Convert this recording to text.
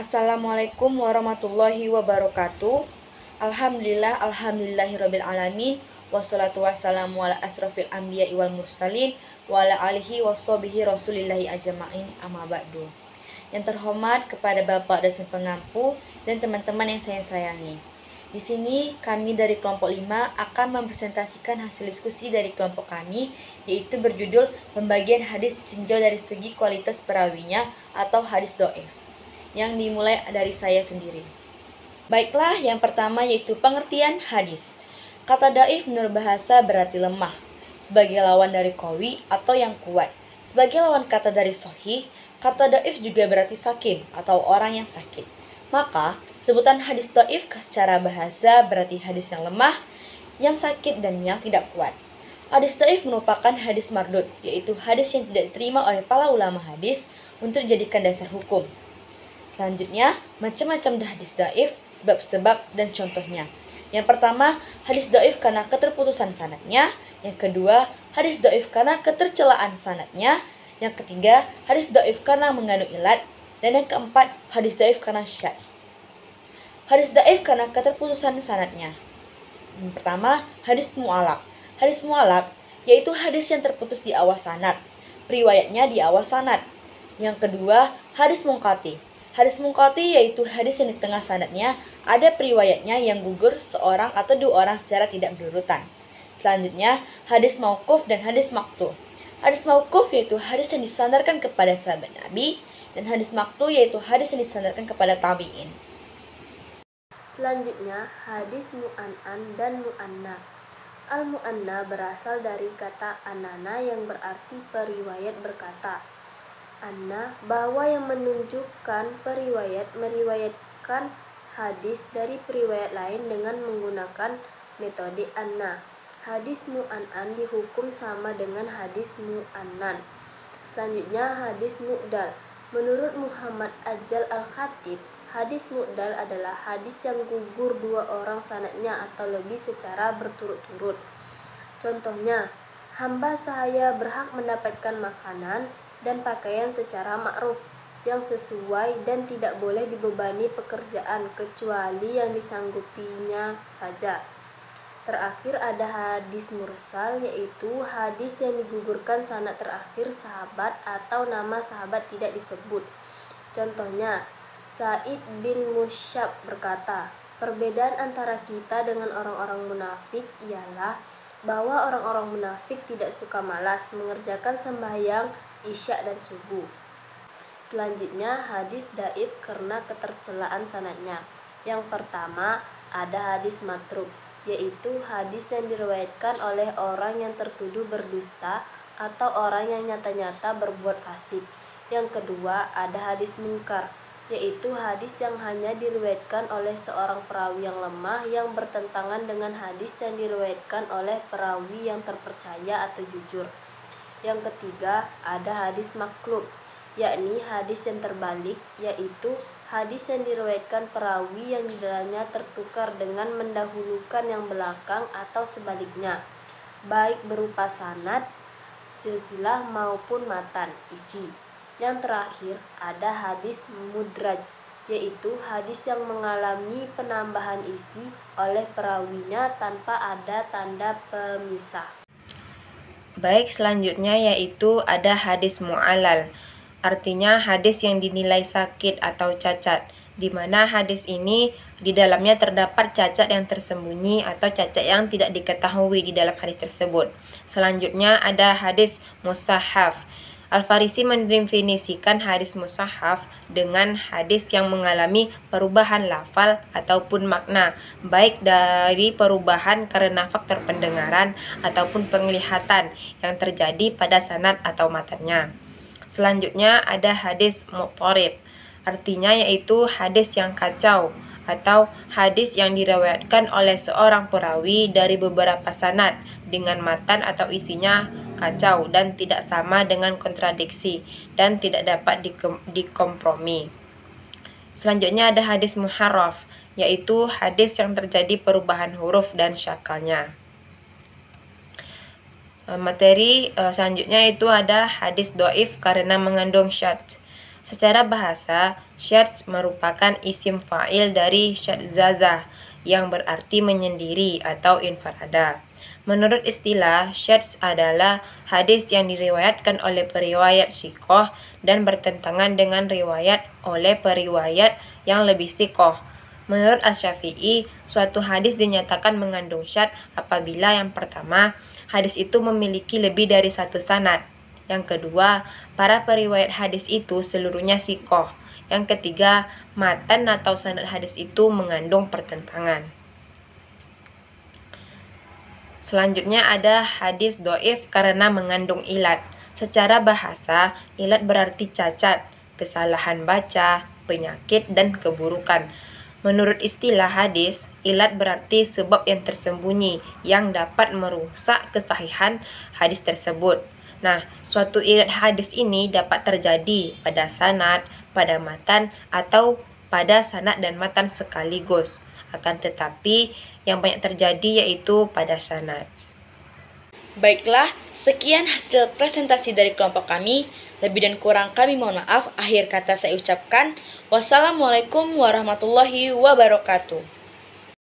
Assalamualaikum warahmatullahi wabarakatuh. Alhamdulillahirabbil alamin. Wassalatu wassalamu ala asrofil anbiya'i wal mursalin wa ala alihi washabihi rasulillahi ajma'in, amma ba'du. Yang terhormat kepada Bapak dosen pengampu dan teman-teman yang saya sayangi. Di sini kami dari kelompok 5 akan mempresentasikan hasil diskusi dari kelompok kami, yaitu berjudul pembagian hadis ditinjau dari segi kualitas perawinya atau hadis dhaif, yang dimulai dari saya sendiri. Baiklah, yang pertama yaitu pengertian hadis. Kata dhaif menurut bahasa berarti lemah, sebagai lawan dari qawi atau yang kuat. Sebagai lawan kata dari sahih, kata dhaif juga berarti sakim atau orang yang sakit. Maka, sebutan hadis dhaif secara bahasa berarti hadis yang lemah, yang sakit, dan yang tidak kuat. Hadis dhaif merupakan hadis mardud, yaitu hadis yang tidak diterima oleh para ulama hadis untuk dijadikan dasar hukum. Selanjutnya, macam-macam hadis dhaif, sebab-sebab dan contohnya. Yang pertama, hadis dhaif karena keterputusan sanadnya. Yang kedua, hadis dhaif karena ketercelaan sanadnya. Yang ketiga, hadis dhaif karena mengandung ilat. Dan yang keempat, hadis dhaif karena syadz. Hadis dhaif karena keterputusan sanadnya. Yang pertama, hadis mu'allaq. Hadis mu'allaq yaitu hadis yang terputus di awal sanad, riwayatnya di awal sanad. Yang kedua, hadis munqati. Hadis munqati yaitu hadis yang di tengah sanadnya ada periwayatnya yang gugur seorang atau dua orang secara tidak berurutan. Selanjutnya, hadis mauquf dan hadis maqtu. Hadis mauquf yaitu hadis yang disandarkan kepada sahabat Nabi, dan hadis maqtu yaitu hadis yang disandarkan kepada tabi'in. Selanjutnya, hadis mu'an'an dan mu'anna. Al-mu'anna berasal dari kata anana yang berarti periwayat berkata. Anna, bahwa yang menunjukkan periwayat meriwayatkan hadis dari periwayat lain dengan menggunakan metode anna. Hadis mu'an'an dihukum sama dengan hadis mu'annan. Selanjutnya, hadis mu'dal. Menurut Muhammad Ajal Al-Khatib, hadis mu'dal adalah hadis yang gugur dua orang sanadnya atau lebih secara berturut-turut. Contohnya, hamba sahaya berhak mendapatkan makanan dan pakaian secara ma'ruf yang sesuai dan tidak boleh dibebani pekerjaan kecuali yang disanggupinya saja. Terakhir ada hadis mursal, yaitu hadis yang digugurkan sanad terakhir sahabat atau nama sahabat tidak disebut. Contohnya, Sa'id bin Musyab berkata, perbedaan antara kita dengan orang-orang munafik ialah bahwa orang-orang munafik tidak suka malas mengerjakan sembahyang isya dan subuh. Selanjutnya, hadis dhaif karena ketercelaan sanadnya. Yang pertama, ada hadis matruk, yaitu hadis yang diriwayatkan oleh orang yang tertuduh berdusta atau orang yang nyata-nyata berbuat fasik. Yang kedua, ada hadis munkar, yaitu hadis yang hanya diriwayatkan oleh seorang perawi yang lemah yang bertentangan dengan hadis yang diriwayatkan oleh perawi yang terpercaya atau jujur. Yang ketiga, ada hadis maklub, yakni hadis yang terbalik, yaitu hadis yang diriwayatkan perawi yang di dalamnya tertukar dengan mendahulukan yang belakang atau sebaliknya, baik berupa sanad, silsilah maupun matan, isi. Yang terakhir, ada hadis mudraj, yaitu hadis yang mengalami penambahan isi oleh perawinya tanpa ada tanda pemisah. Baik, selanjutnya yaitu ada hadis mu'allal. Artinya hadis yang dinilai sakit atau cacat, di mana hadis ini di dalamnya terdapat cacat yang tersembunyi atau cacat yang tidak diketahui di dalam hadis tersebut. Selanjutnya ada hadis musahhaf. Al-Farisi mendefinisikan hadis musahhaf dengan hadis yang mengalami perubahan lafal ataupun makna, baik dari perubahan karena faktor pendengaran ataupun penglihatan yang terjadi pada sanad atau matannya. Selanjutnya ada hadis mutharib, artinya yaitu hadis yang kacau atau hadis yang diriwayatkan oleh seorang perawi dari beberapa sanad dengan matan atau isinya kacau dan tidak sama dengan kontradiksi dan tidak dapat dikompromi. Selanjutnya ada hadis muharraf, yaitu hadis yang terjadi perubahan huruf dan syakalnya. Materi selanjutnya itu ada hadis dhaif karena mengandung syadz. Secara bahasa, syadz merupakan isim fa'il dari syadzazah yang berarti menyendiri atau infarada. Menurut istilah, syadz adalah hadis yang diriwayatkan oleh periwayat siqoh dan bertentangan dengan riwayat oleh periwayat yang lebih siqoh. Menurut Asy-Syafi'i, suatu hadis dinyatakan mengandung syadz apabila yang pertama, hadis itu memiliki lebih dari satu sanad. Yang kedua, para periwayat hadis itu seluruhnya siqoh. Yang ketiga, matan atau sanad hadis itu mengandung pertentangan. Selanjutnya ada hadis do'if karena mengandung ilat. Secara bahasa, ilat berarti cacat, kesalahan baca, penyakit, dan keburukan. Menurut istilah hadis, ilat berarti sebab yang tersembunyi yang dapat merusak kesahihan hadis tersebut. Nah, suatu ilat hadis ini dapat terjadi pada sanad, pada matan, atau pada sanad dan matan sekaligus. Akan tetapi, yang banyak terjadi yaitu pada sanad. Baiklah, sekian hasil presentasi dari kelompok kami. Lebih dan kurang kami mohon maaf. Akhir kata saya ucapkan, wassalamualaikum warahmatullahi wabarakatuh.